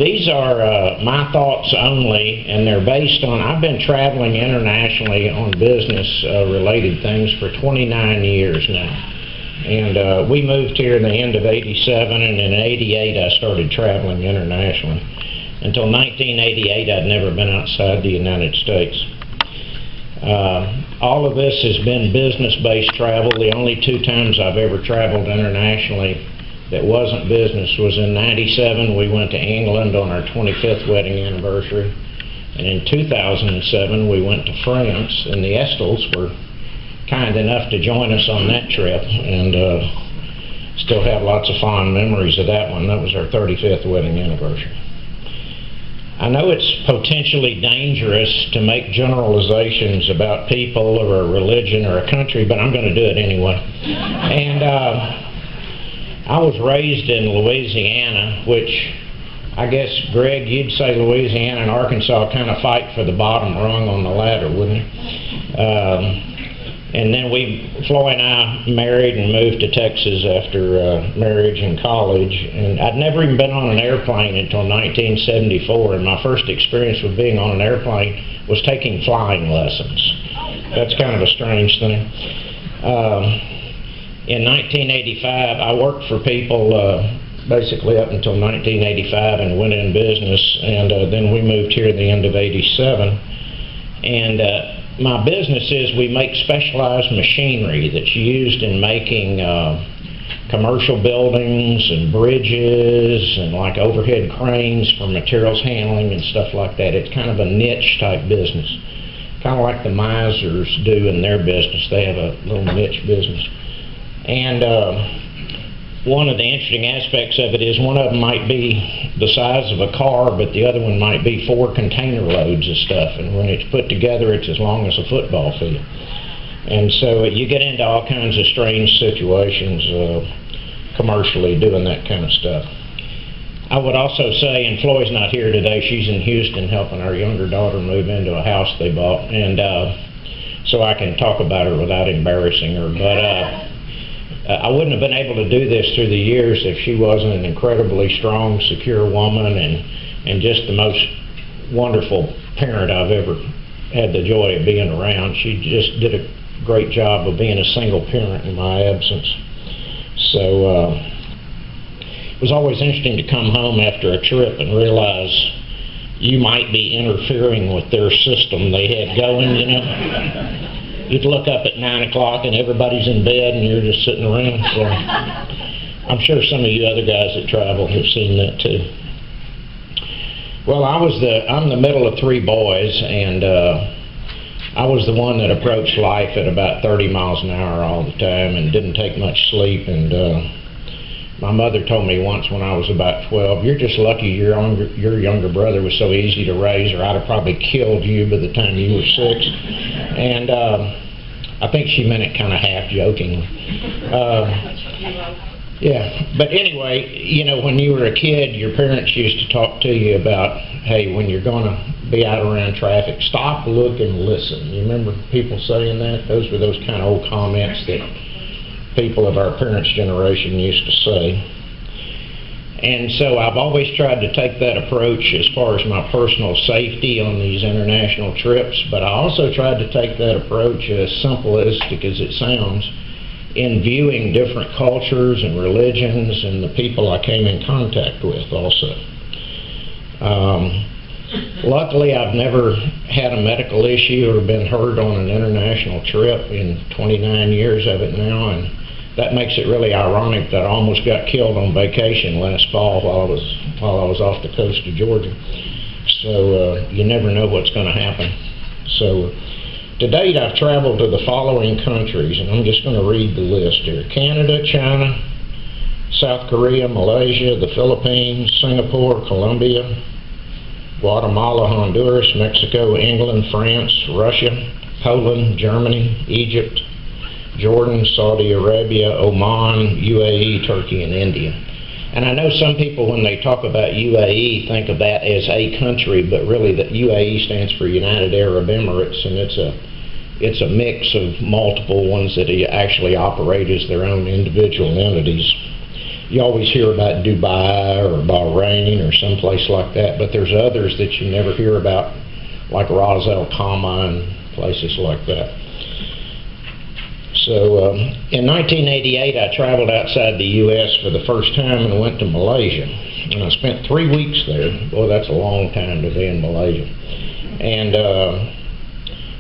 These are my thoughts only, and they're based on, I've been traveling internationally on business-related things for 29 years now. And we moved here in the end of '87, and in '88 I started traveling internationally. Until 1988, I'd never been outside the United States. All of this has been business-based travel. The only 2 times I've ever traveled internationally that wasn't business was in '97. We went to England on our 25th wedding anniversary. And in 2007, we went to France, and the Estels were kind enough to join us on that trip, and still have lots of fond memories of that one. That was our 35th wedding anniversary. I know it's potentially dangerous to make generalizations about people or a religion or a country, but I'm going to do it anyway. And I was raised in Louisiana, which I guess, Greg, you'd say Louisiana and Arkansas kind of fight for the bottom rung on the ladder, wouldn't you? And then Floyd and I married and moved to Texas after marriage and college. And I'd never even been on an airplane until 1974. And my first experience with being on an airplane was taking flying lessons. That's kind of a strange thing. In 1985, I worked for people basically up until 1985 and went in business. And then we moved here at the end of '87. And my business is we make specialized machinery that's used in making commercial buildings and bridges and like overhead cranes for materials handling and stuff like that. It's kind of a niche type business, kind of like the misers do in their business. They have a little niche business. And one of the interesting aspects of it is one of them might be the size of a car, but the other one might be 4 container loads of stuff. And when it's put together, it's as long as a football field. And so you get into all kinds of strange situations commercially doing that kind of stuff. I would also say, and Floyd's not here today, she's in Houston helping our younger daughter move into a house they bought. And so I can talk about her without embarrassing her. But I wouldn't have been able to do this through the years if she wasn't an incredibly strong, secure woman and just the most wonderful parent I've ever had the joy of being around. She just did a great job of being a single parent in my absence. So it was always interesting to come home after a trip and realize you might be interfering with their system they had going, you know. You'd look up at 9 o'clock and everybody's in bed and you're just sitting around. So I'm sure some of you other guys that travel have seen that too. Well, I'm the middle of 3 boys, and I was the one that approached life at about 30 miles an hour all the time and didn't take much sleep. And my mother told me once when I was about 12, "You're just lucky your younger brother was so easy to raise, or I'd have probably killed you by the time you were 6. And I think she meant it kind of half-jokingly. Yeah, but anyway, you know, when you were a kid, your parents used to talk to you about, hey, when you're going to be out around traffic, stop, look, and listen. You remember people saying that? Those were those kind of old comments that people of our parents' generation used to say. And so I've always tried to take that approach as far as my personal safety on these international trips, but I also tried to take that approach, as simplistic as it sounds, in viewing different cultures and religions and the people I came in contact with also. Luckily, I've never had a medical issue or been hurt on an international trip in 29 years of it now, and that makes it really ironic that I almost got killed on vacation last fall while I was off the coast of Georgia. So you never know what's going to happen. So to date, I've traveled to the following countries, and I'm just going to read the list here: Canada, China, South Korea, Malaysia, the Philippines, Singapore, Colombia, Guatemala, Honduras, Mexico, England, France, Russia, Poland, Germany, Egypt, Jordan, Saudi Arabia, Oman, UAE, Turkey, and India. And I know some people, when they talk about UAE, think of that as a country, but really the UAE stands for United Arab Emirates, and it's a mix of multiple ones that actually operate as their own individual entities. you always hear about Dubai or Bahrain or someplace like that, but there's others that you never hear about, like Ras Al Khaimah and places like that. So in 1988, I traveled outside the U.S. for the first time and went to Malaysia. And I spent 3 weeks there. Boy, that's a long time to be in Malaysia. And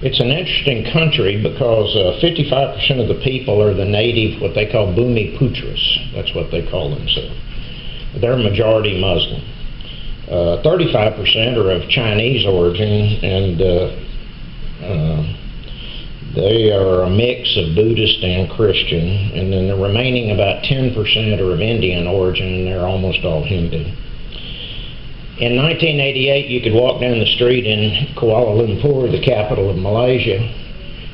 it's an interesting country because 55% of the people are the native, what they call Bumi Putras. That's what they call themselves. They're majority Muslim. 35% are of Chinese origin, and they are a mix of Buddhist and Christian, and then the remaining about 10% are of Indian origin, and they're almost all Hindu. In 1988, you could walk down the street in Kuala Lumpur, the capital of Malaysia,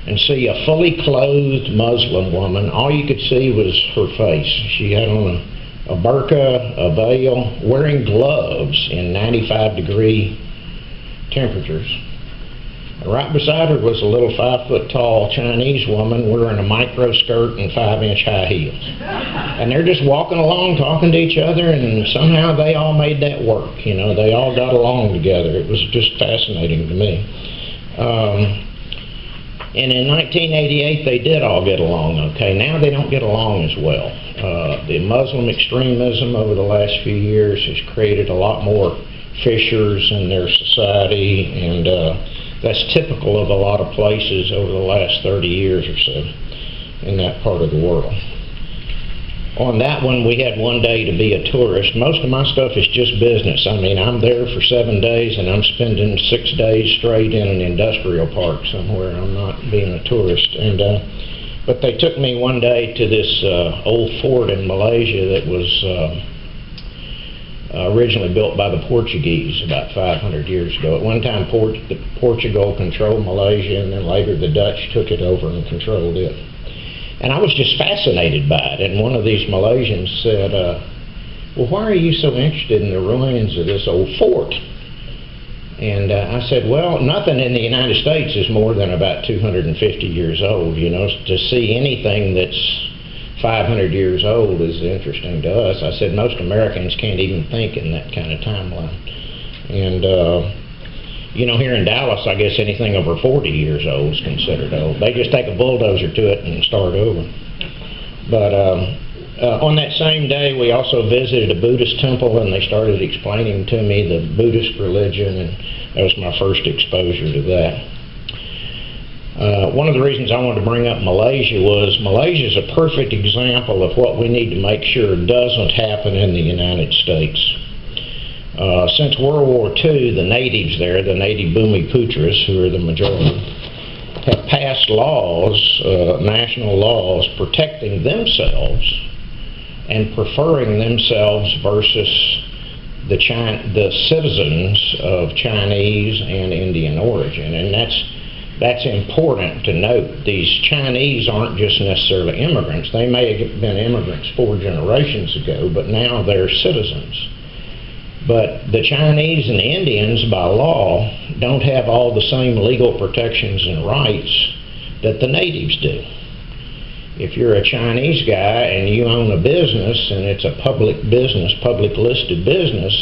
and see a fully clothed Muslim woman. All you could see was her face. She had on a burqa, a veil, wearing gloves in 95-degree temperatures. Right beside her was a little 5-foot-tall Chinese woman wearing a micro skirt and 5-inch high heels. And they're just walking along, talking to each other, and somehow they all made that work. You know, they all got along together. It was just fascinating to me. And in 1988, they did all get along okay. Now they don't get along as well. The Muslim extremism over the last few years has created a lot more fissures in their society, and that's typical of a lot of places over the last 30 years or so in that part of the world. On that one, we had one day to be a tourist. Most of my stuff is just business. I mean, I'm there for 7 days, and I'm spending 6 days straight in an industrial park somewhere. I'm not being a tourist. And but they took me one day to this old fort in Malaysia that was originally built by the Portuguese about 500 years ago. At one time, Portugal controlled Malaysia, and then later the Dutch took it over and controlled it. And I was just fascinated by it. And one of these Malaysians said, well, why are you so interested in the ruins of this old fort? And I said, well, nothing in the United States is more than about 250 years old. You know, to see anything that's 500 years old is interesting to us. I said, most Americans can't even think in that kind of timeline. And, you know, here in Dallas, I guess anything over 40 years old is considered old. They just take a bulldozer to it and start over. But on that same day, we also visited a Buddhist temple, and they started explaining to me the Buddhist religion, and that was my first exposure to that. One of the reasons I wanted to bring up Malaysia was Malaysia is a perfect example of what we need to make sure doesn't happen in the United States. Since World War II, the natives there, the native Bumi Putras, who are the majority, have passed laws, national laws, protecting themselves and preferring themselves versus the citizens of Chinese and Indian origin. And that's important to note. These Chinese aren't just necessarily immigrants. They may have been immigrants 4 generations ago, but now they're citizens. But the Chinese and the Indians, by law, don't have all the same legal protections and rights that the natives do. If you're a Chinese guy and you own a business and it's a public business, public listed business,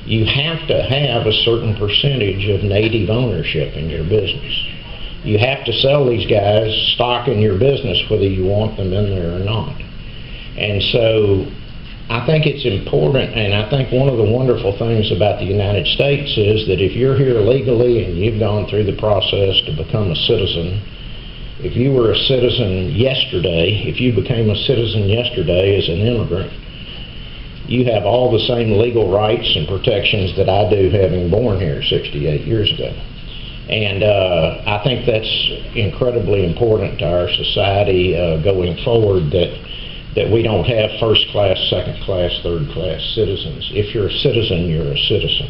you have to have a certain percentage of native ownership in your business. You have to sell these guys stock in your business whether you want them in there or not. And so I think it's important, and I think one of the wonderful things about the United States is that if you're here legally and you've gone through the process to become a citizen, if you were a citizen yesterday, if you became a citizen yesterday as an immigrant, you have all the same legal rights and protections that I do having born here 68 years ago. And I think that's incredibly important to our society going forward, that we don't have first class, second class, third class citizens. If you're a citizen, you're a citizen.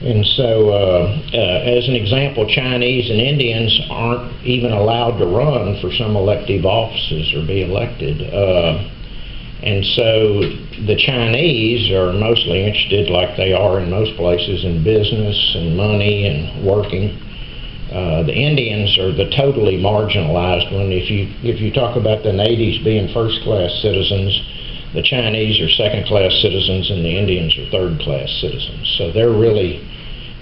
And so, as an example, Chinese and Indians aren't even allowed to run for some elective offices or be elected. And so the Chinese are mostly interested, like they are in most places, in business and money and working. The Indians are the totally marginalized one. If you talk about the natives being first-class citizens, the Chinese are second-class citizens and the Indians are third-class citizens. So they're really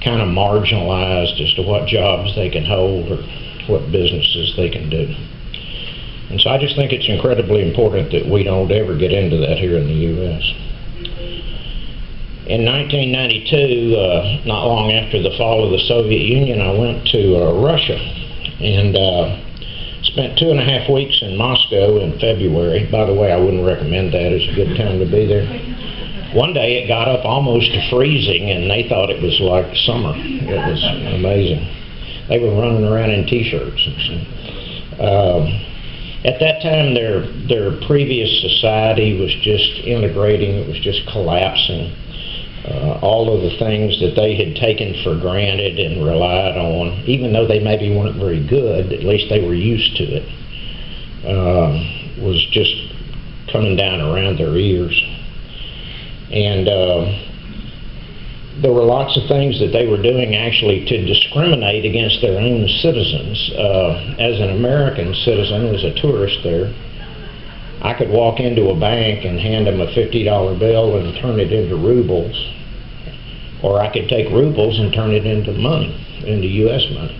kind of marginalized as to what jobs they can hold or what businesses they can do. And so I just think it's incredibly important that we don't ever get into that here in the U.S. In 1992, not long after the fall of the Soviet Union, I went to Russia and spent 2.5 weeks in Moscow in February. By the way, I wouldn't recommend that. It's a good time to be there. One day it got up almost to freezing, and they thought it was like summer. It was amazing. They were running around in T-shirts. At that time, their previous society was just integrating. It was just collapsing. All of the things that they had taken for granted and relied on, even though they maybe weren't very good, at least they were used to it, was just coming down around their ears. And there were lots of things that they were doing actually to discriminate against their own citizens. As an American citizen, as a tourist there, I could walk into a bank and hand them a $50 bill and turn it into rubles, or I could take rubles and turn it into money, into U.S. money.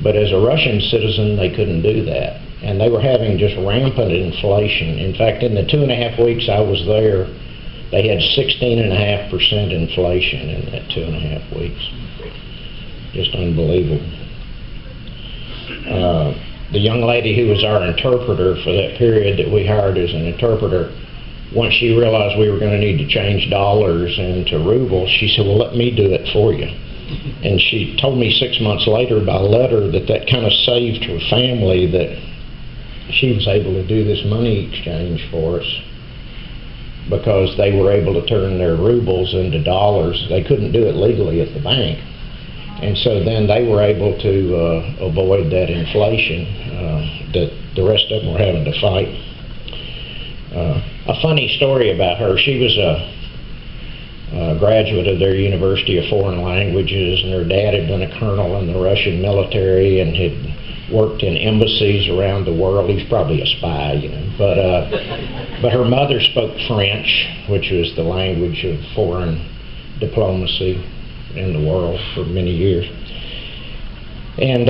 But as a Russian citizen, they couldn't do that. And they were having just rampant inflation. In fact, in the 2.5 weeks I was there, they had 16.5% inflation in that 2.5 weeks. Just unbelievable. The young lady who was our interpreter for that period that we hired as an interpreter, once she realized we were going to need to change dollars into rubles, she said, well, let me do it for you. And she told me 6 months later by letter that kind of saved her family, that she was able to do this money exchange for us because they were able to turn their rubles into dollars. They couldn't do it legally at the bank. And so then they were able to avoid that inflation that the rest of them were having to fight. A funny story about her, she was a graduate of their University of Foreign Languages, and her dad had been a colonel in the Russian military and had worked in embassies around the world. He was probably a spy, you know. But her mother spoke French, which was the language of foreign diplomacy in the world for many years. And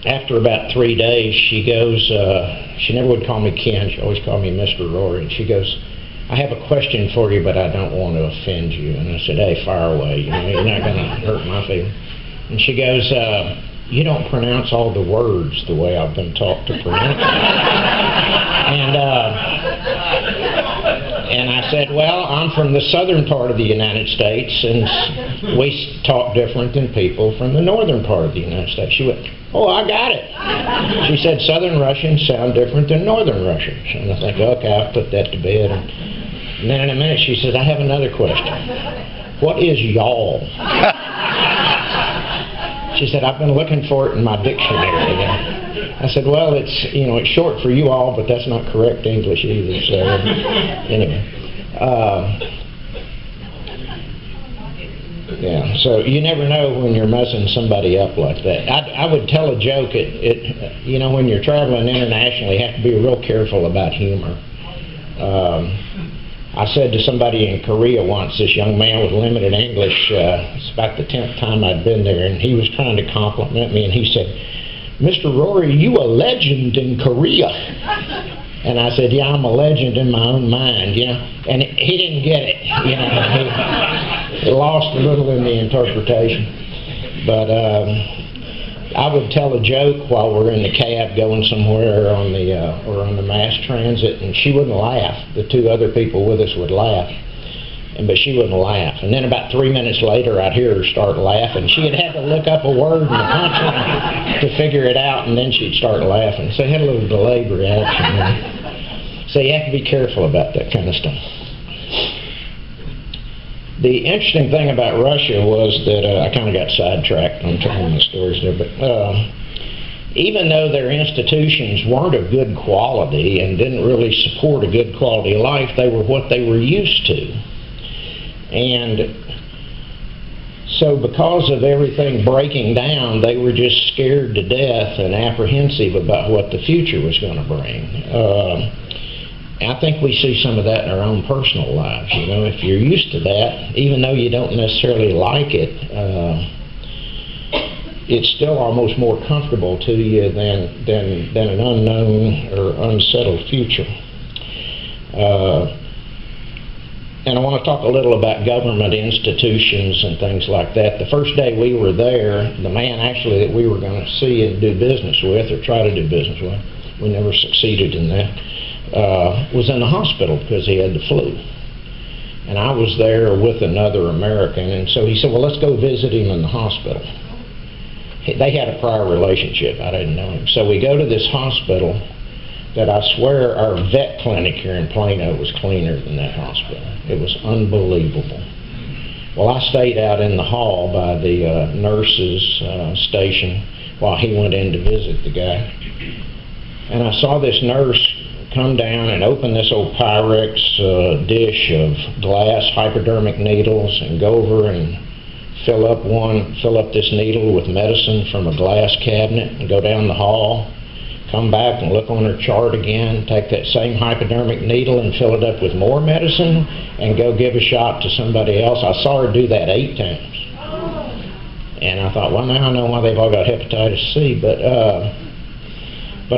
after about 3 days, she goes, she never would call me Ken, she always called me Mr. Rorie, and she goes, I have a question for you, but I don't want to offend you. And I said, hey, fire away, you know, you're not going to hurt my feelings. And she goes, you don't pronounce all the words the way I've been taught to pronounce them. And I said, well, I'm from the southern part of the United States, and we talk different than people from the northern part of the United States. She went, oh, I got it. She said, Southern Russians sound different than Northern Russians. And I think, okay, I'll put that to bed. And then in a minute, she says, I have another question. What is y'all? She said, I've been looking for it in my dictionary. I said, well, it's, you know, it's short for you all, but that's not correct English either. So anyway, yeah. So you never know when you're messing somebody up like that. I would tell a joke. You know, when you're traveling internationally, you have to be real careful about humor. I said to somebody in Korea once, this young man with limited English, it's about the 10th time I'd been there, and he was trying to compliment me, and he said, Mr. Rorie, you a legend in Korea. And I said, yeah, I'm a legend in my own mind, you know. And he didn't get it, you know. He lost a little in the interpretation. But I would tell a joke while we're in the cab going somewhere on the mass transit, and she wouldn't laugh. The two other people with us would laugh, but she wouldn't laugh. And then about 3 minutes later, I'd hear her start laughing. She had to look up a word in the punchline to figure it out, and then she'd start laughing. So I had a little delayed reaction. So you have to be careful about that kind of stuff. The interesting thing about Russia was that I kind of got sidetracked on telling the stories there, but even though their institutions weren't of good quality and didn't really support a good quality of life, they were what they were used to. And so because of everything breaking down, they were just scared to death and apprehensive about what the future was going to bring. And I think we see some of that in our own personal lives. You know, if you're used to that, even though you don't necessarily like it, it's still almost more comfortable to you than an unknown or unsettled future. And I want to talk a little about government institutions and things like that. The first day we were there, the man actually that we were going to see and do business with, or try to do business with, we never succeeded in that, was in the hospital because he had the flu. And I was there with another American, and so he said, well, let's go visit him in the hospital. They had a prior relationship. I didn't know him. So we go to this hospital that I swear our vet clinic here in Plano was cleaner than that hospital. It was unbelievable. Well, I stayed out in the hall by the nurse's station while he went in to visit the guy. And I saw this nurse come down and open this old Pyrex dish of glass hypodermic needles and go over and fill up this needle with medicine from a glass cabinet and go down the hall, come back and look on her chart again, take that same hypodermic needle and fill it up with more medicine and go give a shot to somebody else. I saw her do that 8 times. And I thought, well, now I know why they've all got hepatitis C, but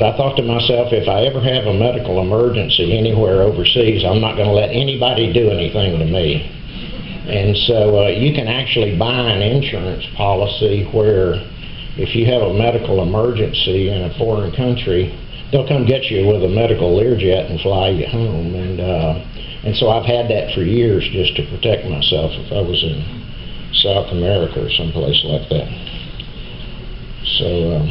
I thought to myself, if I ever have a medical emergency anywhere overseas, I'm not going to let anybody do anything to me. And so you can actually buy an insurance policy where if you have a medical emergency in a foreign country, they'll come get you with a medical Learjet and fly you home. And so I've had that for years just to protect myself if I was in South America or someplace like that. So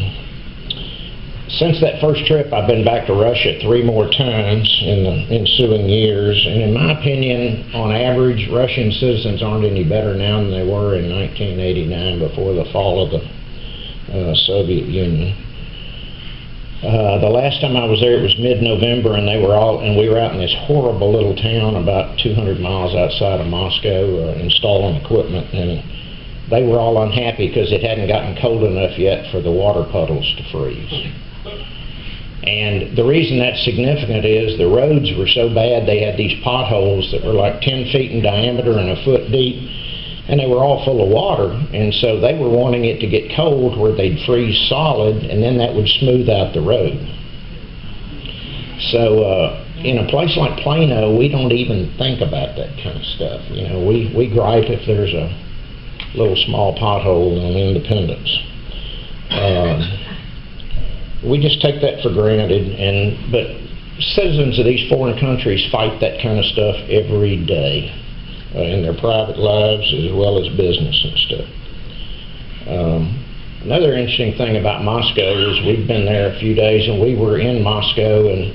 since that first trip, I've been back to Russia 3 more times in the ensuing years. And in my opinion, on average, Russian citizens aren't any better now than they were in 1989 before the fall of the Soviet Union. The last time I was there, it was mid-November, and we were out in this horrible little town about 200 miles outside of Moscow installing equipment, and they were all unhappy because it hadn't gotten cold enough yet for the water puddles to freeze. And the reason that's significant is the roads were so bad, they had these potholes that were like 10 feet in diameter and a foot deep, and they were all full of water, and so they were wanting it to get cold where they'd freeze solid, and then that would smooth out the road. So in a place like Plano, we don't even think about that kind of stuff. You know, we gripe if there's a little small pothole on Independence. We just take that for granted, but citizens of these foreign countries fight that kind of stuff every day. In their private lives as well as business and stuff. Another interesting thing about Moscow is we've been there a few days, and we were in Moscow, and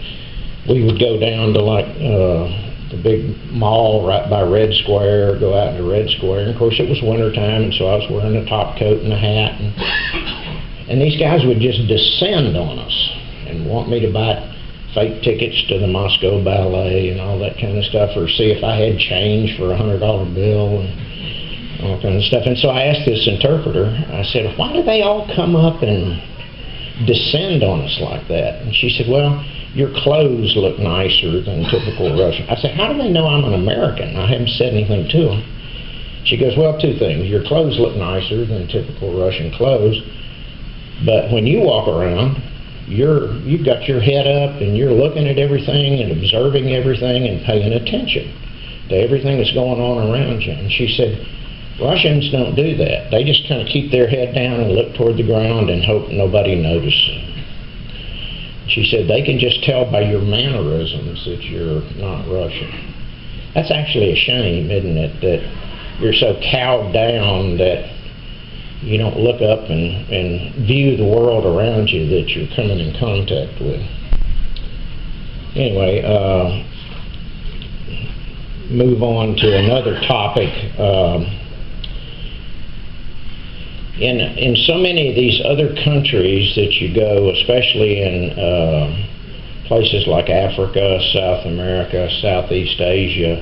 we would go down to like the big mall right by Red Square, go out into Red Square, and of course it was winter time, and so I was wearing a top coat and a hat, and these guys would just descend on us and want me to buy fake tickets to the Moscow Ballet and all that kind of stuff, or see if I had change for a $100 bill and all kind of stuff. And so I asked this interpreter, I said, why do they all come up and descend on us like that? And she said, well, your clothes look nicer than typical Russian. I said, how do they know I'm an American? I haven't said anything to them. She goes, well, 2 things. Your clothes look nicer than typical Russian clothes, but when you walk around, you've got your head up and you're looking at everything and observing everything and paying attention to everything that's going on around you. And she said, Russians don't do that. They just kind of keep their head down and look toward the ground and hope nobody notices. She said, they can just tell by your mannerisms that you're not Russian. That's actually a shame, isn't it, that you're so cowed down that you don't look up and view the world around you that you're coming in contact with. Anyway, move on to another topic. In so many of these other countries that you go, especially in places like Africa, South America, Southeast Asia,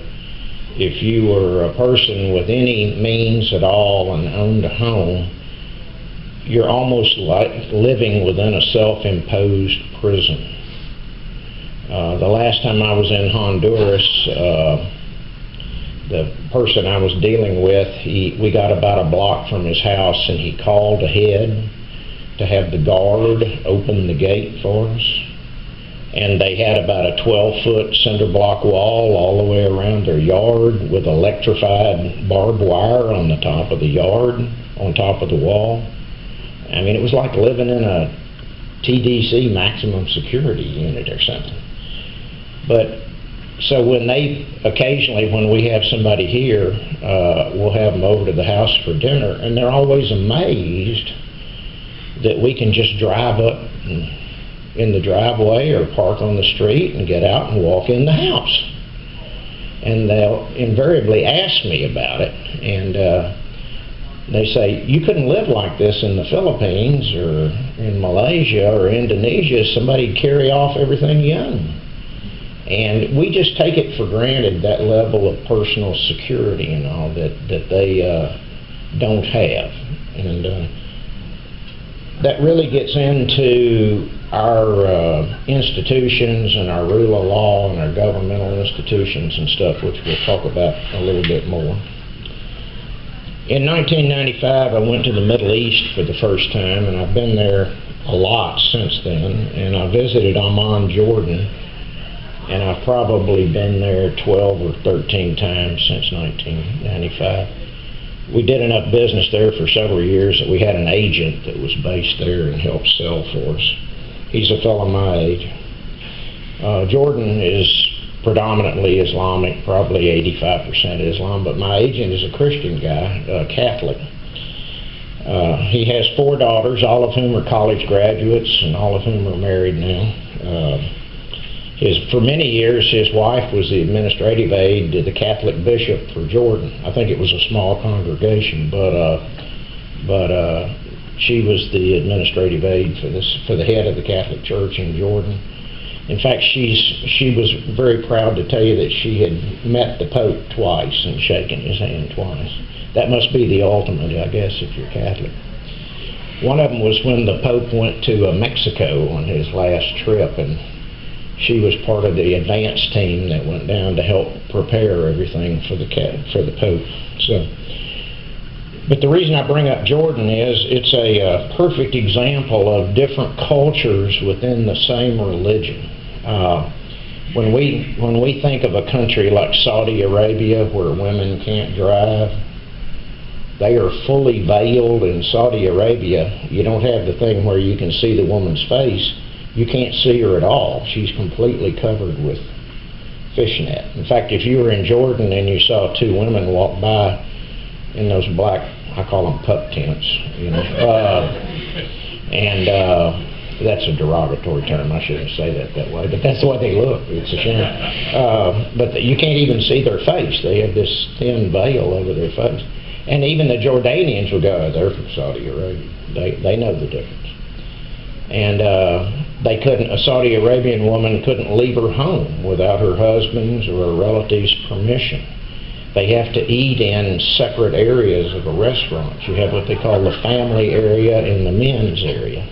if you were a person with any means at all and owned a home, you're almost like living within a self-imposed prison. The last time I was in Honduras, the person I was dealing with, we got about a block from his house, and he called ahead to have the guard open the gate for us. And they had about a 12-foot cinder block wall all the way around their yard with electrified barbed wire on the top of the yard, on top of the wall. I mean, it was like living in a TDC maximum security unit or something. But so when occasionally when we have somebody here, we'll have them over to the house for dinner, and they're always amazed that we can just drive up in the driveway or park on the street and get out and walk in the house. And they'll invariably ask me about it, and they say, you couldn't live like this in the Philippines or in Malaysia or Indonesia. Somebody'd carry off everything you own. And we just take it for granted, that level of personal security and all that they don't have. And that really gets into our institutions and our rule of law and our governmental institutions and stuff, which we'll talk about a little bit more. In 1995, I went to the Middle East for the first time, and I've been there a lot since then. And I visited Amman, Jordan, and I've probably been there 12 or 13 times since 1995. We did enough business there for several years that we had an agent that was based there and helped sell for us. He's a fellow my age. Jordan is predominantly Islamic, probably 85% Islam, but my agent is a Christian guy, Catholic. He has 4 daughters, all of whom are college graduates and all of whom are married now. For many years, his wife was the administrative aide to the Catholic bishop for Jordan. I think it was a small congregation, but she was the administrative aide for the head of the Catholic Church in Jordan. In fact, she was very proud to tell you that she had met the Pope twice and shaken his hand twice. That must be the ultimate, I guess, if you're Catholic. One of them was when the Pope went to Mexico on his last trip, and she was part of the advance team that went down to help prepare everything for the Pope. But the reason I bring up Jordan is it's a perfect example of different cultures within the same religion. When we think of a country like Saudi Arabia, where women can't drive, they are fully veiled. In Saudi Arabia, you don't have the thing where you can see the woman's face. You can't see her at all. She's completely covered with fishnet. In fact, if you were in Jordan and you saw 2 women walk by in those black, I call them pup tents, you know, and that's a derogatory term. I shouldn't say that way, but that's the way they look. It's a shame. But you can't even see their face. They have this thin veil over their face. And even the Jordanians will go, they're from Saudi Arabia. They know the difference. And a Saudi Arabian woman couldn't leave her home without her husband's or her relative's permission. They have to eat in separate areas of a restaurant. You have what they call the family area and the men's area.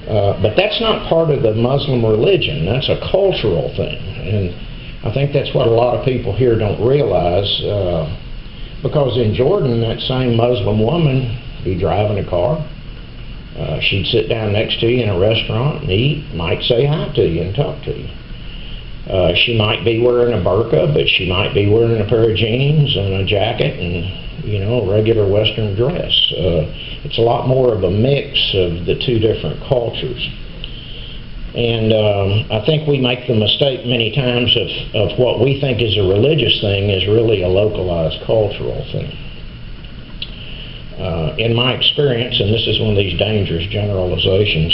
But that's not part of the Muslim religion. That's a cultural thing. And I think that's what a lot of people here don't realize. Because in Jordan, that same Muslim woman be driving a car. She'd sit down next to you in a restaurant and eat, might say hi to you and talk to you. She might be wearing a burqa, but she might be wearing a pair of jeans and a jacket and, you know, a regular Western dress. It's a lot more of a mix of the 2 different cultures. And I think we make the mistake many times of what we think is a religious thing is really a localized cultural thing. In my experience, and this is one of these dangerous generalizations,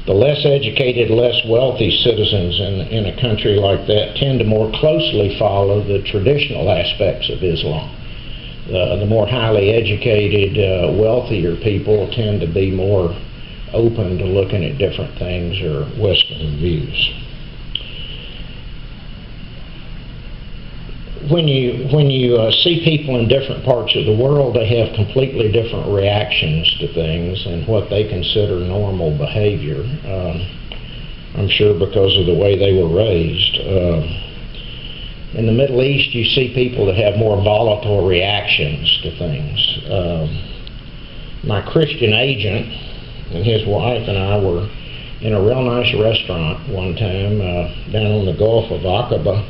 the less educated, less wealthy citizens in a country like that tend to more closely follow the traditional aspects of Islam. The more highly educated, wealthier people tend to be more open to looking at different things or Western views. When you see people in different parts of the world, they have completely different reactions to things and what they consider normal behavior. I'm sure because of the way they were raised. In the Middle East, you see people that have more volatile reactions to things. My Christian agent and his wife and I were in a real nice restaurant one time down on the Gulf of Aqaba,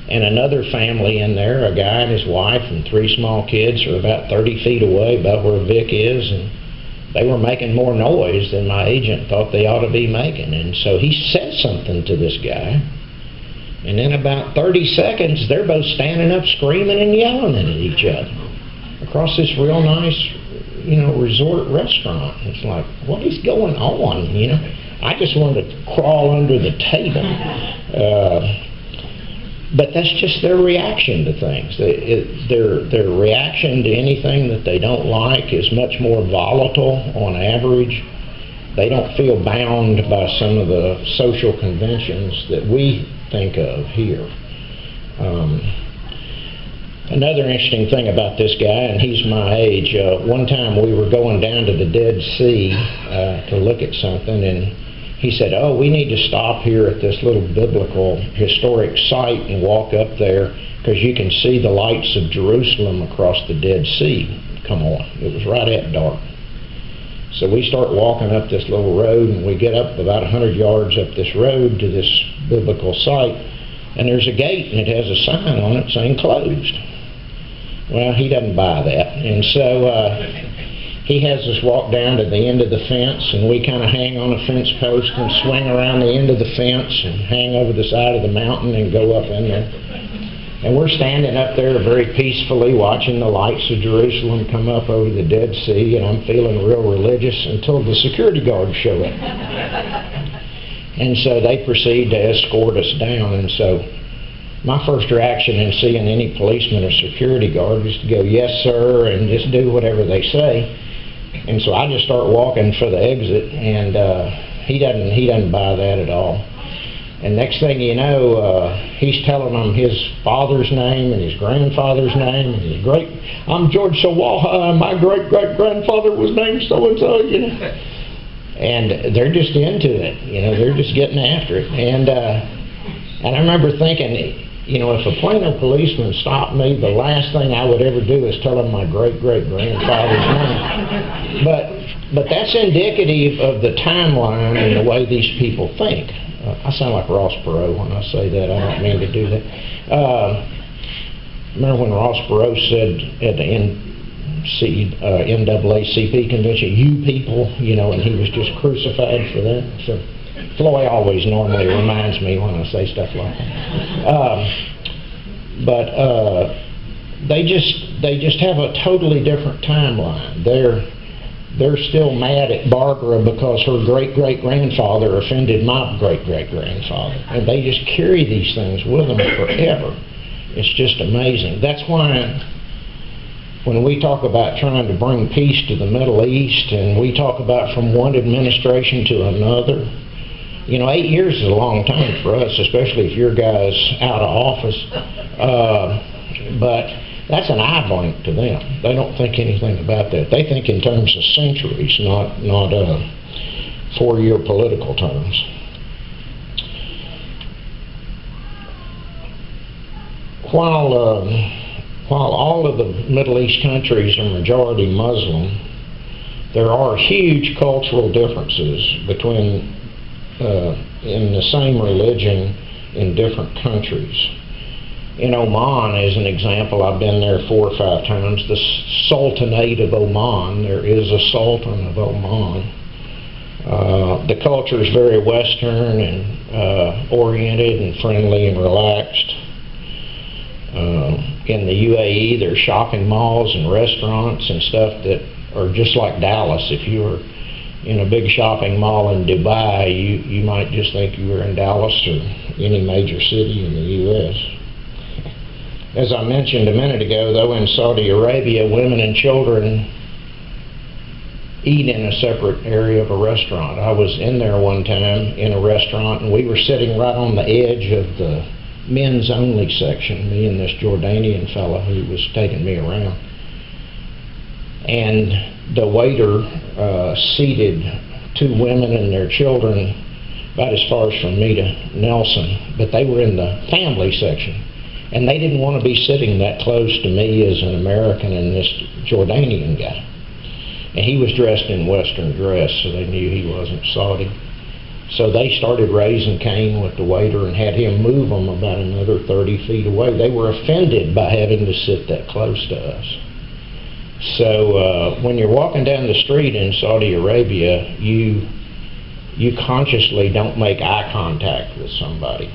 and another family in there, a guy and his wife and 3 small kids, are about 30 feet away, about where Vic is, and they were making more noise than my agent thought they ought to be making. And so he said something to this guy, and in about 30 seconds, they're both standing up screaming and yelling at each other across this real nice, resort restaurant. It's like, what is going on, I just wanted to crawl under the table. But that's just their reaction to things. Their reaction to anything that they don't like is much more volatile on average. They don't feel bound by some of the social conventions that we think of here. Another interesting thing about this guy, and he's my age, one time we were going down to the Dead Sea to look at something, and he said, oh, we need to stop here at this little biblical historic site and walk up there because you can see the lights of Jerusalem across the Dead Sea come on. It was right at dark. So we start walking up this little road, and we get up about 100 yards up this road to this biblical site, and there's a gate, and it has a sign on it saying closed. Well, he doesn't buy that, and so he has us walk down to the end of the fence, and we kind of hang on a fence post and swing around the end of the fence and hang over the side of the mountain and go up in there. And we're standing up there very peacefully watching the lights of Jerusalem come up over the Dead Sea, and I'm feeling real religious until the security guards show up. And so they proceed to escort us down, and so my first reaction in seeing any policeman or security guard is to go, yes, sir, and just do whatever they say. And so I just start walking for the exit, and he doesn't buy that at all. And next thing you know, he's telling them his father's name and his grandfather's name and his I'm George Sawaha, my great-great-grandfather was named so-and-so, And they're just into it, they're just getting after it. And I remember thinking, if a Plano policeman stopped me, the last thing I would ever do is tell him my great-great-grandfather's name. But that's indicative of the timeline and the way these people think. I sound like Ross Perot when I say that. I don't mean to do that. Remember when Ross Perot said at the NAACP convention, you people, and he was just crucified for that. So Floyd always normally reminds me when I say stuff like that. But they just have a totally different timeline. They're still mad at Barbara because her great-great-grandfather offended my great-great-grandfather. And they just carry these things with them forever. It's just amazing. That's why when we talk about trying to bring peace to the Middle East, and we talk about from one administration to another, 8 years is a long time for us, especially if your guy's out of office. But that's an eye blink to them. They don't think anything about that. They think in terms of centuries, not 4-year political terms. While all of the Middle East countries are majority Muslim, there are huge cultural differences between in the same religion in different countries. In Oman, as an example, I've been there 4 or 5 times, the Sultanate of Oman, there is a Sultan of Oman. The culture is very Western and oriented and friendly and relaxed. In the UAE, there's shopping malls and restaurants and stuff that are just like Dallas. If you were in a big shopping mall in Dubai, you might just think you were in Dallas or any major city in the U.S. As I mentioned a minute ago, though, in Saudi Arabia, women and children eat in a separate area of a restaurant. I was in there one time in a restaurant, and we were sitting right on the edge of the men's only section, me and this Jordanian fella who was taking me around. And the waiter seated 2 women and their children about as far as from me to Nelson, but they were in the family section. And they didn't want to be sitting that close to me as an American and this Jordanian guy. And he was dressed in Western dress, so they knew he wasn't Saudi. So they started raising Cain with the waiter and had him move them about another 30 feet away. They were offended by having to sit that close to us. So when you're walking down the street in Saudi Arabia, you consciously don't make eye contact with somebody.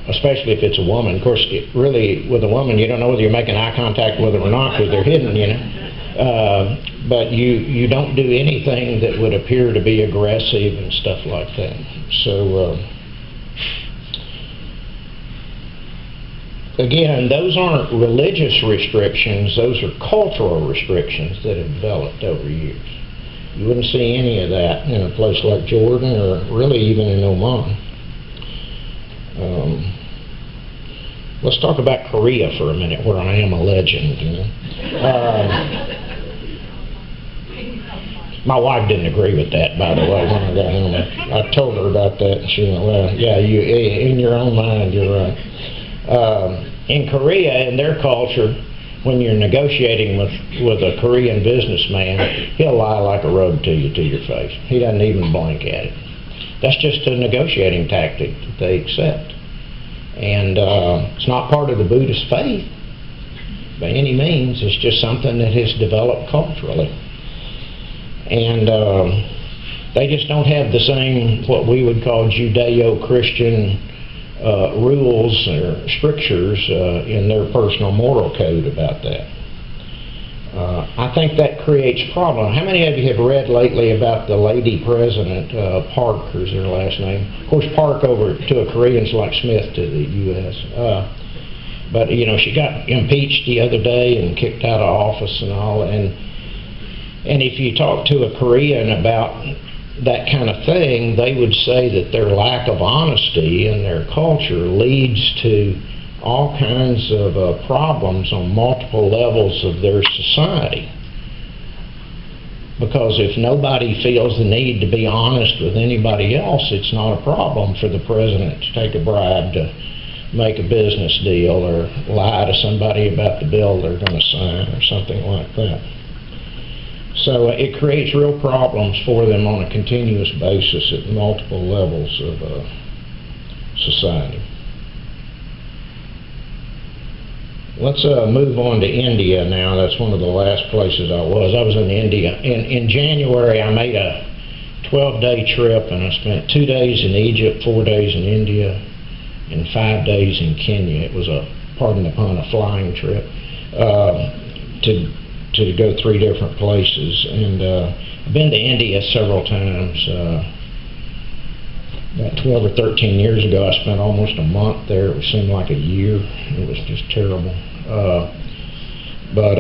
Especially if it's a woman. Of course, really, with a woman, you don't know whether you're making eye contact with them or not because they're hidden, you know. But you don't do anything that would appear to be aggressive and stuff like that. So, again, those aren't religious restrictions. Those are cultural restrictions that have developed over years. You wouldn't see any of that in a place like Jordan or really even in Oman. Let's talk about Korea for a minute, where I am a legend, you know. My wife didn't agree with that, by the way, when I got home. I told her about that, and she went, well, yeah, you, in your own mind, you're right. In Korea, in their culture, when you're negotiating with a Korean businessman, he'll lie like a rug to you to your face. He doesn't even blink at it. That's just a negotiating tactic that they accept. And it's not part of the Buddhist faith by any means. It's just something that has developed culturally. And they just don't have the same, what we would call Judeo-Christian rules or strictures in their personal moral code about that. I think that creates problems. How many of you have read lately about the lady president, Park, is her last name? Of course, Park over to a Korean's like Smith to the U.S. But, you know, she got impeached the other day and kicked out of office and all. And if you talk to a Korean about that kind of thing, they would say that their lack of honesty in their culture leads to all kinds of problems on multiple levels of their society. Because if nobody feels the need to be honest with anybody else, it's not a problem for the president to take a bribe to make a business deal or lie to somebody about the bill they're going to sign or something like that. So it creates real problems for them on a continuous basis at multiple levels of society. Let's move on to India now. That's one of the last places I was. I was in India. In January, I made a 12-day trip, and I spent 2 days in Egypt, 4 days in India, and 5 days in Kenya. It was a, pardon the pun, a flying trip to go 3 different places. And I've been to India several times. About 12 or 13 years ago, I spent almost a month there. It seemed like a year. It was just terrible. But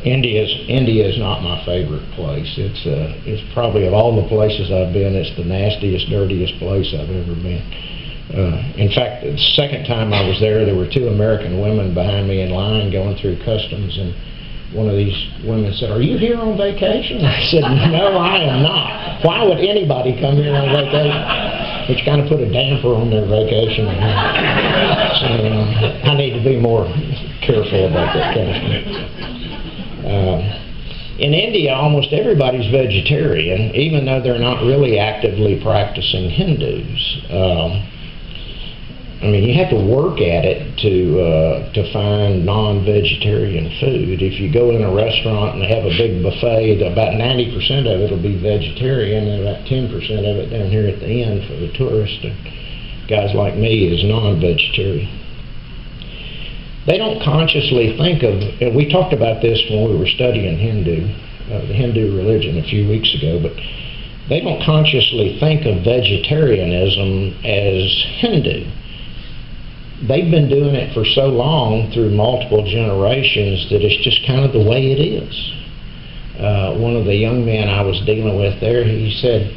India is not my favorite place. It's probably, of all the places I've been, it's the nastiest, dirtiest place I've ever been. In fact, the second time I was there were 2 American women behind me in line going through customs, and one of these women said, "Are you here on vacation?" I said, "No, I am not. Why would anybody come here on vacation?" Which kind of put a damper on their vacation. So I need to be more careful about that kind of stuff. In India, almost everybody's vegetarian, even though they're not really actively practicing Hindus. I mean, you have to work at it to find non-vegetarian food. If you go in a restaurant and they have a big buffet, about 90% of it will be vegetarian, and about 10% of it down here at the end for the tourists and guys like me is non-vegetarian. They don't consciously think of, and we talked about this when we were studying the Hindu religion a few weeks ago, but they don't consciously think of vegetarianism as Hindu. They've been doing it for so long through multiple generations that it's just kind of the way it is. One of the young men I was dealing with there, he said,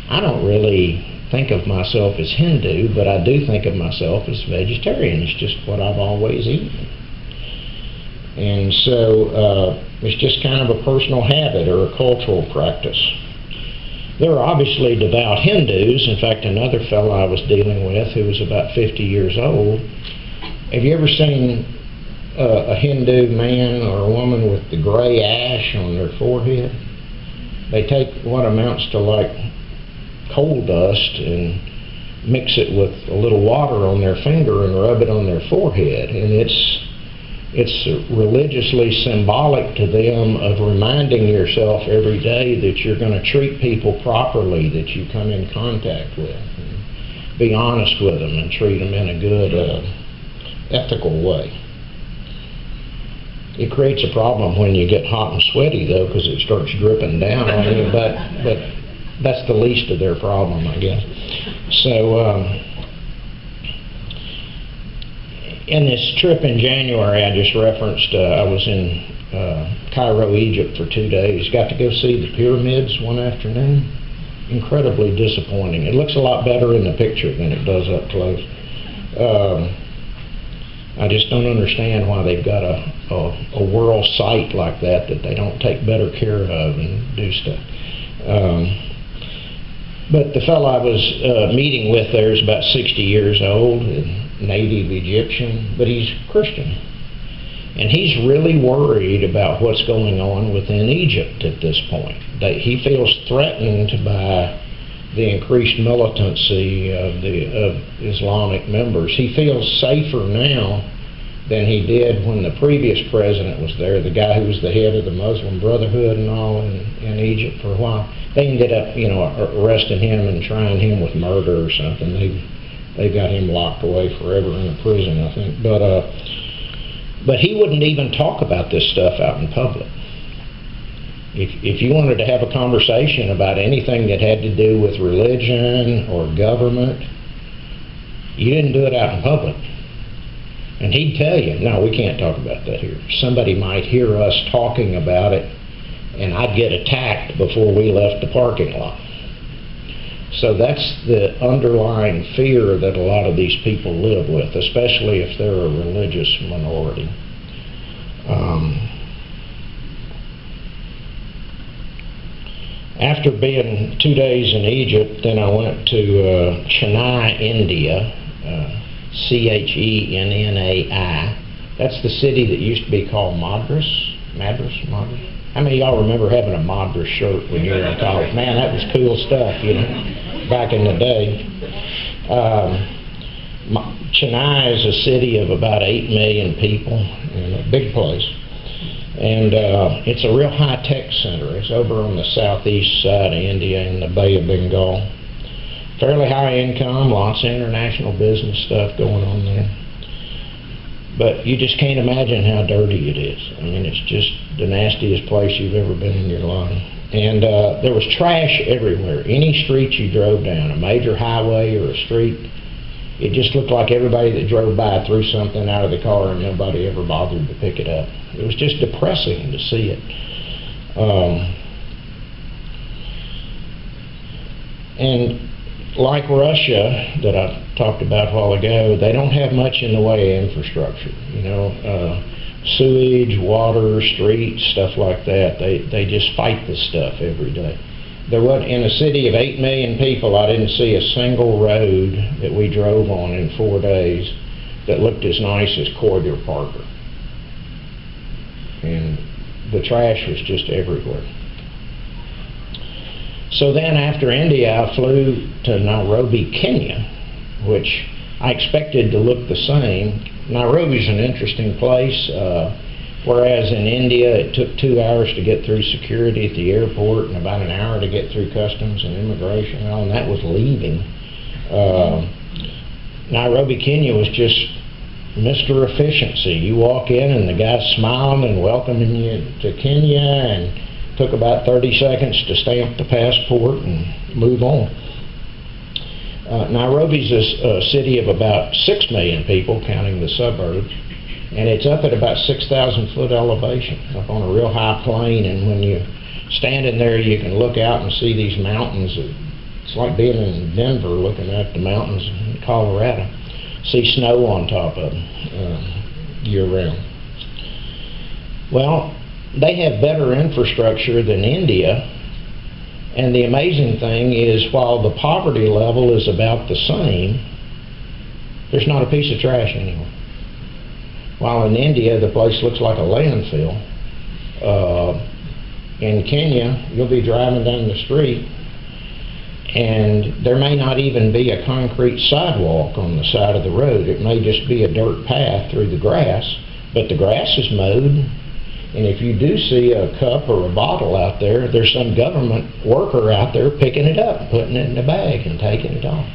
"I don't really think of myself as Hindu, but I do think of myself as vegetarian. It's just what I've always eaten." And so it's just kind of a personal habit or a cultural practice. There are obviously devout Hindus. In fact, another fellow I was dealing with who was about 50 years old. Have you ever seen a Hindu man or a woman with the gray ash on their forehead? They take what amounts to like coal dust and mix it with a little water on their finger and rub it on their forehead, and it's religiously symbolic to them of reminding yourself every day that you're going to treat people properly that you come in contact with, and be honest with them and treat them in a good ethical way. It creates a problem when you get hot and sweaty, though, because it starts dripping down on you, but that's the least of their problem, I guess. So in this trip in January I just referenced, I was in Cairo, Egypt for 2 days. Got to go see the pyramids one afternoon. Incredibly disappointing. It looks a lot better in the picture than it does up close. I just don't understand why they've got a world site like that they don't take better care of and do stuff. But the fellow I was meeting with there is about 60 years old, native Egyptian, but he's Christian. And he's really worried about what's going on within Egypt at this point. He feels threatened by the increased militancy of Islamic members. He feels safer now than he did when the previous president was there, the guy who was the head of the Muslim Brotherhood and all in Egypt for a while. They ended up, arresting him and trying him with murder or something. They got him locked away forever in a prison, I think. But he wouldn't even talk about this stuff out in public. If you wanted to have a conversation about anything that had to do with religion or government, you didn't do it out in public. And he'd tell you, no, we can't talk about that here. Somebody might hear us talking about it, and I'd get attacked before we left the parking lot. So that's the underlying fear that a lot of these people live with, especially if they're a religious minority. After being 2 days in Egypt, then I went to Chennai, India, Chenai. That's the city that used to be called Madras. How many of y'all remember having a Madras shirt when you were in college? Man, that was cool stuff, back in the day. Chennai is a city of about 8 million people, a big place. And it's a real high-tech center. It's over on the southeast side of India in the Bay of Bengal. Fairly high income, lots of international business stuff going on there. But you just can't imagine how dirty it is. I mean, it's just the nastiest place you've ever been in your life. And there was trash everywhere. Any street you drove down, a major highway or a street, it just looked like everybody that drove by threw something out of the car and nobody ever bothered to pick it up. It was just depressing to see it. And like Russia, that I talked about a while ago, they don't have much in the way of infrastructure. Sewage, water, streets, stuff like that. They just fight this stuff every day. There was, in a city of 8 million people, I didn't see a single road that we drove on in 4 days that looked as nice as Cordier Parker. And the trash was just everywhere. So then after India, I flew to Nairobi, Kenya, which I expected to look the same. Nairobi's an interesting place. Whereas in India, it took 2 hours to get through security at the airport and about an hour to get through customs and immigration, and that was leaving. Nairobi, Kenya was just Mr. Efficiency. You walk in and the guy's smiling and welcoming you to Kenya, and took about 30 seconds to stamp the passport and move on. Nairobi's a city of about 6 million people, counting the suburbs. And it's up at about 6,000 foot elevation, up on a real high plain, and when you're standing there you can look out and see these mountains. It's like being in Denver looking at the mountains in Colorado. See snow on top of them year round. Well, they have better infrastructure than India, And the amazing thing is, while the poverty level is about the same, there's not a piece of trash anywhere. While in India, the place looks like a landfill. In Kenya, you'll be driving down the street, and there may not even be a concrete sidewalk on the side of the road. It may just be a dirt path through the grass, but the grass is mowed. And if you do see a cup or a bottle out there, there's some government worker out there picking it up, putting it in a bag and taking it off.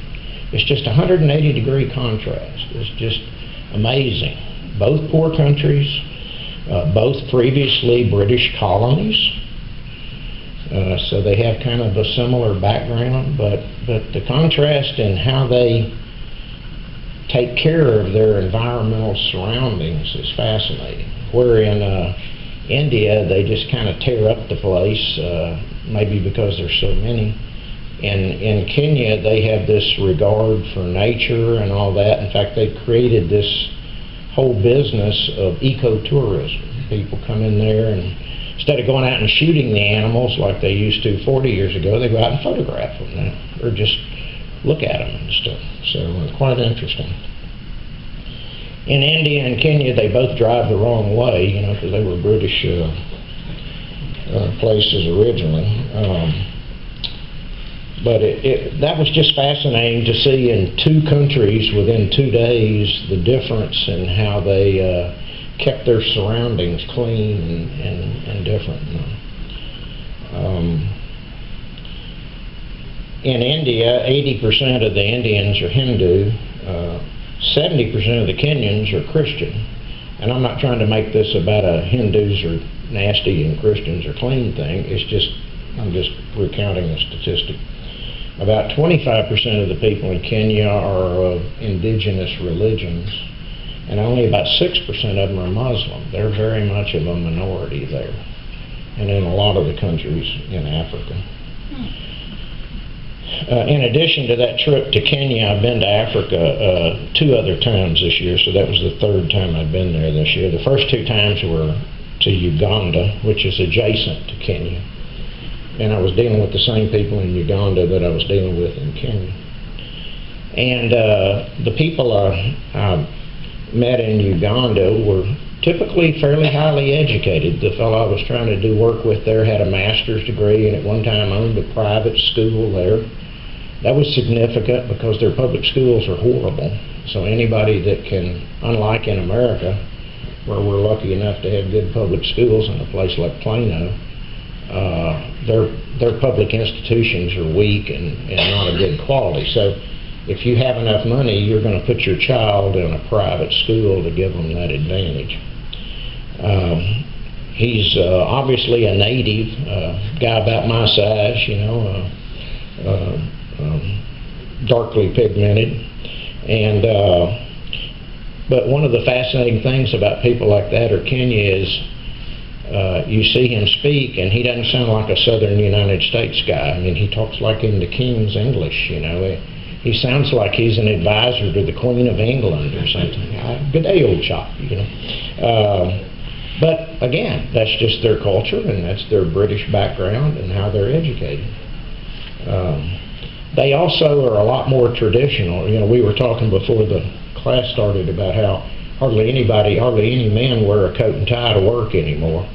It's just a 180-degree contrast. It's just amazing. Both poor countries, both previously British colonies, so they have kind of a similar background, but the contrast in how they take care of their environmental surroundings is fascinating. Where in India, they just kind of tear up the place, maybe because there's so many. In Kenya, they have this regard for nature and all that. In fact, they've created this whole business of ecotourism. People come in there, and instead of going out and shooting the animals like they used to 40 years ago, they go out and photograph them now, or just look at them and stuff. So quite interesting. In India and Kenya, they both drive the wrong way, you know, because they were British places originally. But that was just fascinating to see in two countries within 2 days the difference in how they kept their surroundings clean and different. In India, 80% of the Indians are Hindu. 70% of the Kenyans are Christian. And I'm not trying to make this about a Hindus are nasty and Christians are clean thing. It's just, I'm just recounting a statistic. About 25% of the people in Kenya are of indigenous religions, and only about 6% of them are Muslim. They're very much of a minority there, and in a lot of the countries in Africa. In addition to that trip to Kenya, I've been to Africa 2 other times this year, so that was the 3rd time I've been there this year. The first 2 times were to Uganda, which is adjacent to Kenya. And I was dealing with the same people in Uganda that I was dealing with in Kenya. And the people I met in Uganda were typically fairly highly educated. The fellow I was trying to do work with there had a master's degree and at one time owned a private school there. That was significant because their public schools are horrible. So anybody that can, unlike in America, where we're lucky enough to have good public schools in a place like Plano, their public institutions are weak and not of good quality. So if you have enough money, you're going to put your child in a private school to give them that advantage. He's obviously a native, guy about my size, you know, darkly pigmented. And but one of the fascinating things about people like that or Kenya is you see him speak, and he doesn't sound like a southern United States guy. I mean, he talks like in the King's English, you know. He sounds like he's an advisor to the Queen of England or something. Good day, old chap, you know. But again, that's just their culture, and that's their British background and how they're educated. They also are a lot more traditional. You know, we were talking before the class started about how hardly any men wear a coat and tie to work anymore.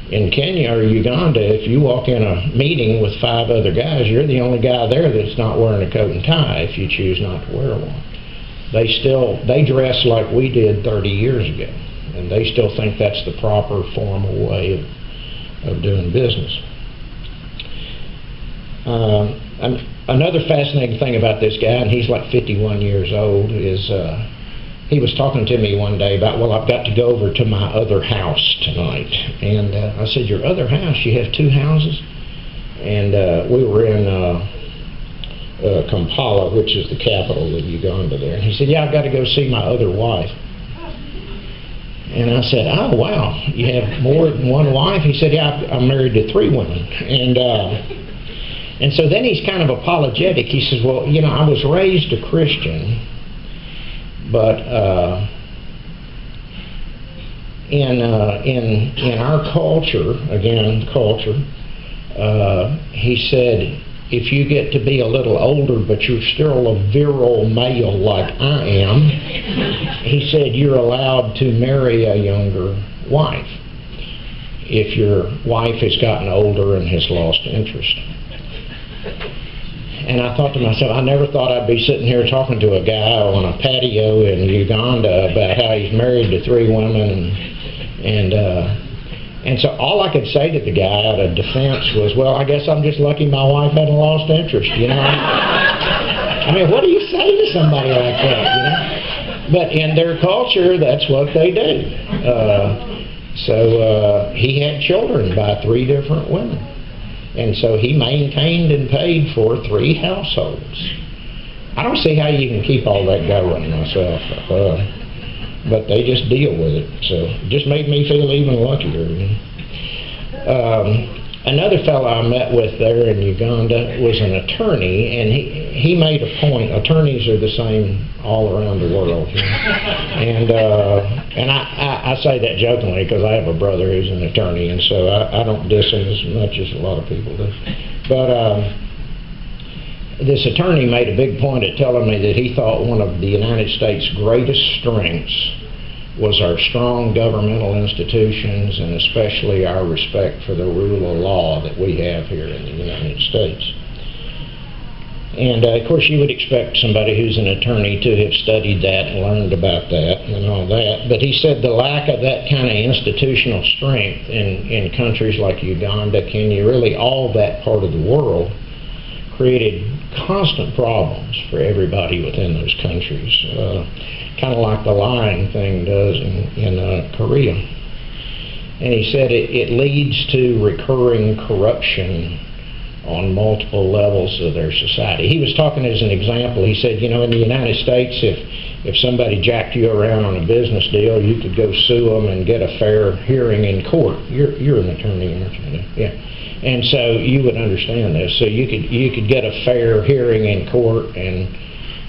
In Kenya or Uganda, if you walk in a meeting with 5 other guys, you're the only guy there that's not wearing a coat and tie if you choose not to wear one. They dress like we did 30 years ago, and they still think that's the proper formal way of doing business. Another fascinating thing about this guy, and he's like 51 years old, is he was talking to me one day about, well, I've got to go over to my other house tonight. And I said, your other house? You have 2 houses? And we were in Kampala, which is the capital of Uganda there. And he said, yeah, I've got to go see my other wife. And I said, oh, wow, you have more than one wife? He said, yeah, I'm married to 3 women. And so then he's kind of apologetic. He says, well, you know, I was raised a Christian, but in our culture, again, culture, he said, if you get to be a little older but you're still a virile male like I am, he said you're allowed to marry a younger wife if your wife has gotten older and has lost interest. And I thought to myself, I never thought I'd be sitting here talking to a guy on a patio in Uganda about how he's married to 3 women, and so all I could say to the guy out of defense was, well, I guess I'm just lucky my wife hadn't lost interest, you know. I mean, what do you say to somebody like that, you know? But in their culture, that's what they do. So he had children by 3 different women. And so he maintained and paid for 3 households. I don't see how you can keep all that going myself. But they just deal with it. So it just made me feel even luckier. Another fellow I met with there in Uganda was an attorney, and he made a point. Attorneys are the same all around the world. And I say that jokingly because I have a brother who's an attorney, and so I don't diss him as much as a lot of people do. But this attorney made a big point at telling me that he thought one of the United States' greatest strengths was our strong governmental institutions, and especially our respect for the rule of law that we have here in the United States. And of course you would expect somebody who's an attorney to have studied that and learned about that and all that, but he said the lack of that kind of institutional strength in countries like Uganda, Kenya, really all that part of the world, created constant problems for everybody within those countries, kind of like the lying thing does in Korea. And he said it leads to recurring corruption on multiple levels of their society. He was talking as an example. He said, you know, in the United States, if somebody jacked you around on a business deal, you could go sue them and get a fair hearing in court. You're an attorney, aren't you? Yeah. And so you would understand this. So you could get a fair hearing in court, and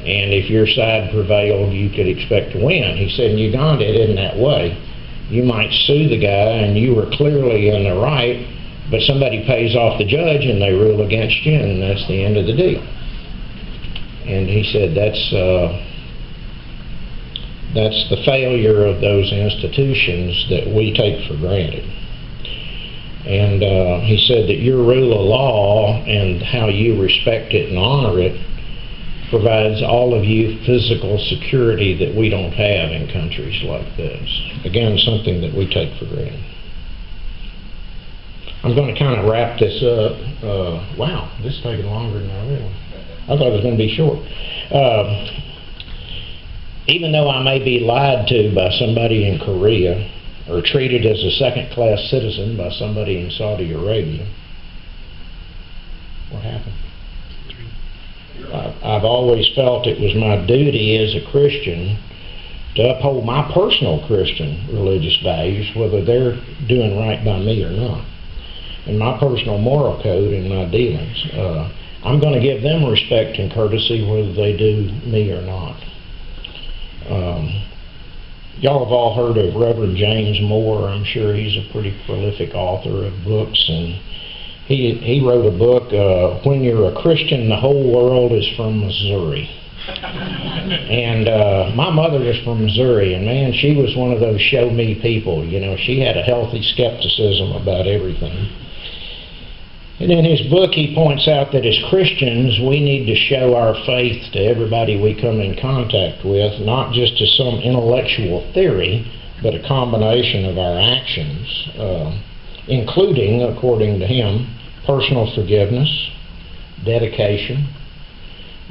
if your side prevailed, you could expect to win. He said in Uganda it isn't that way. You might sue the guy and you were clearly in the right, but somebody pays off the judge and they rule against you, and that's the end of the deal. And he said that's the failure of those institutions that we take for granted. And he said that your rule of law and how you respect it and honor it provides all of you physical security that we don't have in countries like this. Again, something that we take for granted. I'm going to kind of wrap this up. Wow, this is taking longer than I realized. I thought it was going to be short. Even though I may be lied to by somebody in Korea, or treated as a second-class citizen by somebody in Saudi Arabia, what happened? I've always felt it was my duty as a Christian to uphold my personal Christian religious values, whether they're doing right by me or not, and my personal moral code in my dealings. I'm going to give them respect and courtesy whether they do me or not. Y'all have all heard of Reverend James Moore. I'm sure he's a pretty prolific author of books, and he wrote a book, When You're a Christian, the Whole World is from Missouri. And my mother is from Missouri, and man, she was one of those show me people. You know, she had a healthy skepticism about everything. And in his book, he points out that as Christians, we need to show our faith to everybody we come in contact with, not just to some intellectual theory, but a combination of our actions, including, according to him, personal forgiveness, dedication,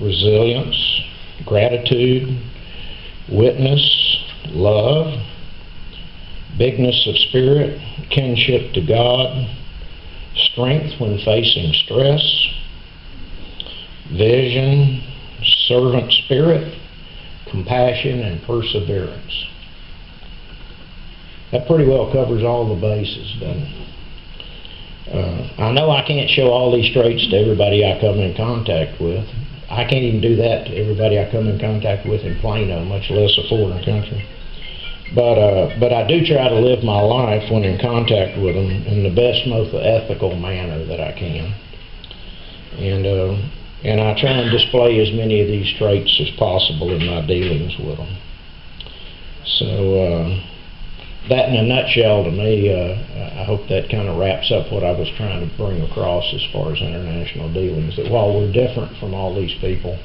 resilience, gratitude, witness, love, bigness of spirit, kinship to God, strength when facing stress, vision, servant spirit, compassion, and perseverance. That pretty well covers all the bases, doesn't it? I know I can't show all these traits to everybody I come in contact with. I can't even do that to everybody I come in contact with in Plano, much less a foreign country. But I do try to live my life when in contact with them in the best, most ethical manner that I can. And I try and display as many of these traits as possible in my dealings with them. So that in a nutshell to me, I hope that kind of wraps up what I was trying to bring across as far as international dealings, that while we're different from all these people,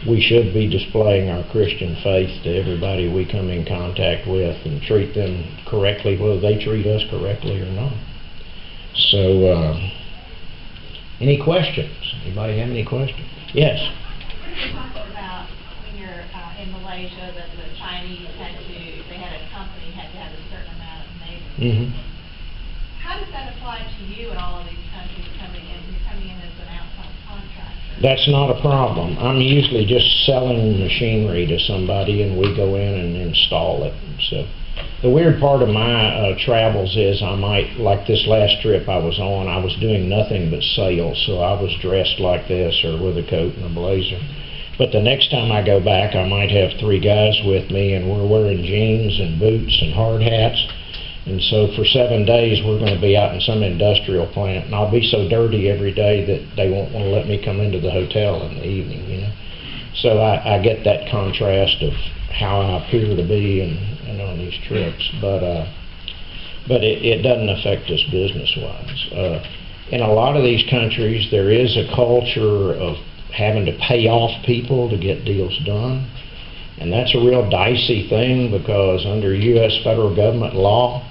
we should be displaying our Christian faith to everybody we come in contact with and treat them correctly, whether they treat us correctly or not. So, any questions? Anybody have any questions? Yes? What are you talking about when you're in Malaysia that the Chinese they had a company had to have a certain amount of neighbors? Mm-hmm. How does that apply to you in all of these countries coming in? You're coming in as an outside contractor. That's not a problem. I'm usually just selling machinery to somebody and we go in and install it. So the weird part of my travels is I might, like this last trip I was on, I was doing nothing but sales, so I was dressed like this or with a coat and a blazer. But the next time I go back, I might have 3 guys with me and we're wearing jeans and boots and hard hats. And so for 7 days, we're going to be out in some industrial plant, and I'll be so dirty every day that they won't want to let me come into the hotel in the evening, you know. So I get that contrast of how I appear to be and on these trips, but it doesn't affect us business-wise. In a lot of these countries, there is a culture of having to pay off people to get deals done, and that's a real dicey thing because under U.S. federal government law,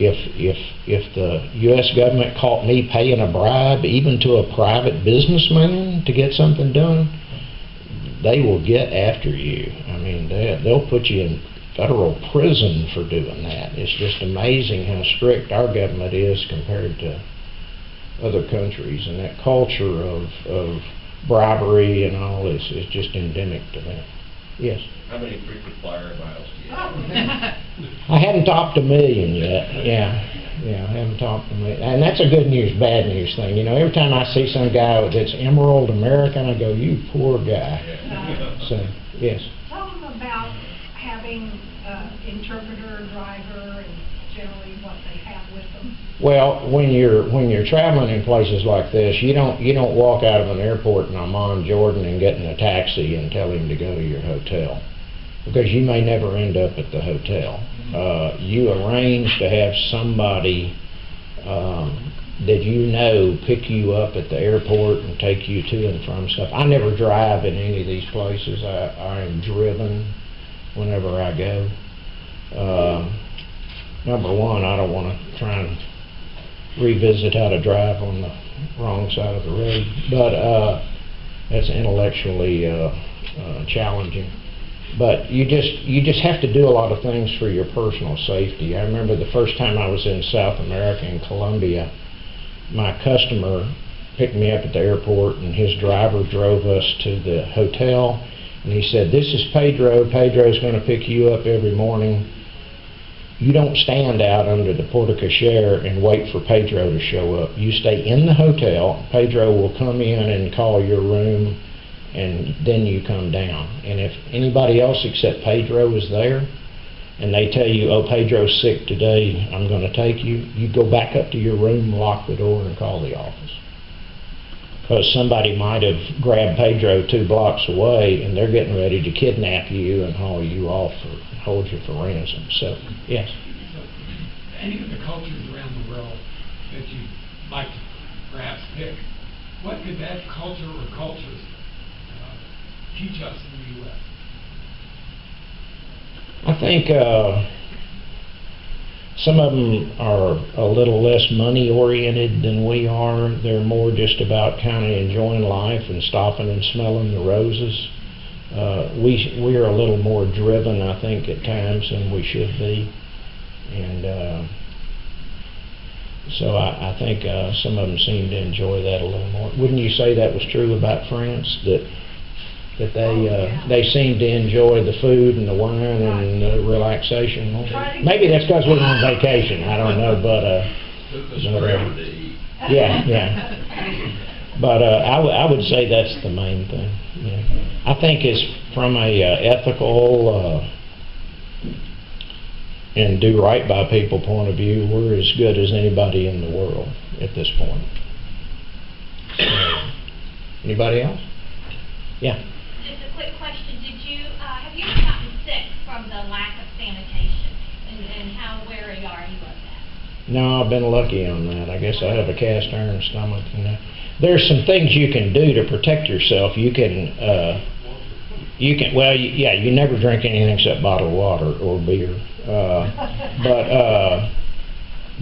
if the U.S. government caught me paying a bribe, even to a private businessman, to get something done, they will get after you. I mean, they'll put you in federal prison for doing that. It's just amazing how strict our government is compared to other countries, and that culture of bribery and all is just endemic to them. Yes? How many frequent flyer miles do you have? I haven't topped 1 million yet. Yeah, I haven't topped 1 million. And that's a good news, bad news thing. You know, every time I see some guy that's Emerald American, I go, you poor guy. So, yes? Tell them about having interpreter, driver, and generally what they have with them. Well, when you're traveling in places like this, you don't walk out of an airport in Amman, Jordan, and get in a taxi and tell him to go to your hotel, because you may never end up at the hotel. You arrange to have somebody that you know pick you up at the airport and take you to and from stuff. I never drive in any of these places. I am driven whenever I go. Number one, I don't want to try and revisit how to drive on the wrong side of the road, but that's intellectually challenging. But you just have to do a lot of things for your personal safety. I remember the first time I was in South America, in Colombia, my customer picked me up at the airport and his driver drove us to the hotel, and he said, "This is Pedro. Pedro's going to pick you up every morning. You don't stand out under the porte-cochere and wait for Pedro to show up. You stay in the hotel. Pedro will come in and call your room, and then you come down. And if anybody else except Pedro is there, and they tell you, oh, Pedro's sick today, I'm going to take you, you go back up to your room, lock the door, and call the office. Because somebody might have grabbed Pedro 2 blocks away, and they're getting ready to kidnap you and haul you off or hold you for ransom." So, yes? Any of the cultures around the world that you'd like to perhaps pick, what could that culture or cultures teach us in the U.S.? I think some of them are a little less money-oriented than we are. They're more just about kind of enjoying life and stopping and smelling the roses. We are a little more driven, I think, at times than we should be. And so I think some of them seem to enjoy that a little more. Wouldn't you say that was true about France, that they seem to enjoy the food and the wine and the relaxation more? Maybe that's because we're on vacation. I don't know, but yeah. But I would say that's the main thing. Yeah. I think it's from a ethical and do right by people point of view, we're as good as anybody in the world at this point. Anybody else? Yeah. Just a quick question, have you ever gotten sick from the lack of sanitation? And how wary are you of that? No, I've been lucky on that. I guess I have a cast iron stomach. And there's some things you can do to protect yourself. You can, you never drink anything except bottled water or beer.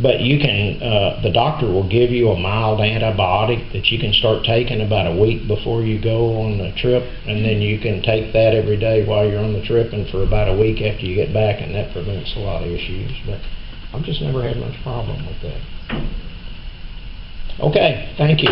But you can, the doctor will give you a mild antibiotic that you can start taking about a week before you go on the trip, and then you can take that every day while you're on the trip and for about a week after you get back, and that prevents a lot of issues. But I've just never had much problem with that. Okay, thank you.